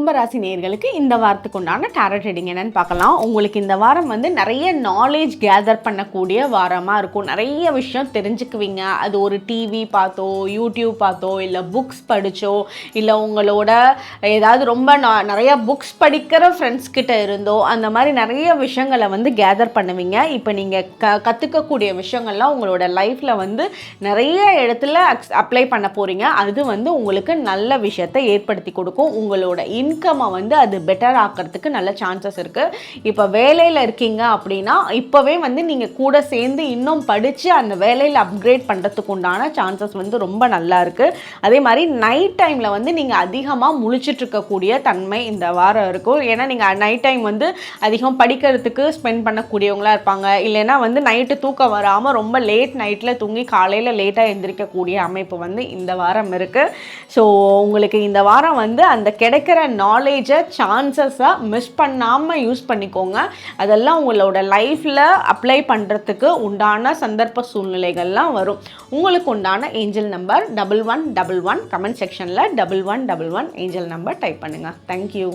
கும்பராசி நேயர்களுக்கு இந்த வாரத்துக்கு உண்டான டாரட் ரீடிங் என்னன்னு பார்க்கலாம். உங்களுக்கு இந்த வாரம் வந்து நிறைய நாலேஜ் கேதர் பண்ணக்கூடிய வாரமாக இருக்கும். நிறைய விஷயம் தெரிஞ்சுக்குவீங்க. அது ஒரு டிவி பார்த்தோ, யூடியூப் பார்த்தோ, இல்லை புக்ஸ் படித்தோ, இல்லை உங்களோட ஏதாவது ரொம்ப நிறைய புக்ஸ் படிக்கிற ஃப்ரெண்ட்ஸ் கிட்ட இருந்தோ, அந்த மாதிரி நிறைய விஷயங்களை வந்து கேதர் பண்ணுவீங்க. இப்போ நீங்கள் கற்றுக்கக்கூடிய விஷயங்கள்லாம் உங்களோட லைஃப்பில் வந்து நிறைய இடத்துல அப்ளை பண்ண போகிறீங்க. அது வந்து உங்களுக்கு நல்ல விஷயத்தை ஏற்படுத்தி கொடுக்கும். உங்களோட இன்கம்மை வந்து அது பெட்டர் ஆக்கிறதுக்கு நல்ல சான்சஸ் இருக்குது. இப்போ வேலையில் இருக்கீங்க அப்படின்னா இப்போவே வந்து நீங்கள் கூட சேர்ந்து இன்னும் படித்து அந்த வேலையில் அப்கிரேட் பண்ணுறதுக்கு உண்டான சான்சஸ் வந்து ரொம்ப நல்லா இருக்குது. அதே மாதிரி நைட் டைமில் வந்து நீங்கள் அதிகமாக முழிச்சிட்டு இருக்கக்கூடிய தன்மை இந்த வாரம் இருக்கும். ஏன்னா நீங்கள் நைட் டைம் வந்து அதிகம் படிக்கிறதுக்கு ஸ்பெண்ட் பண்ணக்கூடியவங்களாக இருப்பாங்க. இல்லைன்னா வந்து நைட்டு தூக்கம் வராமல் ரொம்ப லேட் நைட்டில் தூங்கி காலையில் லேட்டாக எழுந்திரிக்கக்கூடிய அமைப்பு வந்து இந்த வாரம் இருக்குது. ஸோ உங்களுக்கு இந்த வாரம் வந்து அந்த கிடைக்கிற நாலேஜை சான்சஸை மிஸ் பண்ணாமல் யூஸ் பண்ணிக்கோங்க. அதெல்லாம் உங்களோட லைஃப்பில் அப்ளை பண்ணுறதுக்கு உண்டான சந்தர்ப்ப சூழ்நிலைகள்லாம் வரும். உங்களுக்கு உண்டான ஏஞ்சல் நம்பர் 1111. கமெண்ட் செக்ஷனில் 1111 ஏஞ்சல் நம்பர் டைப் பண்ணுங்கள். தேங்க்யூ.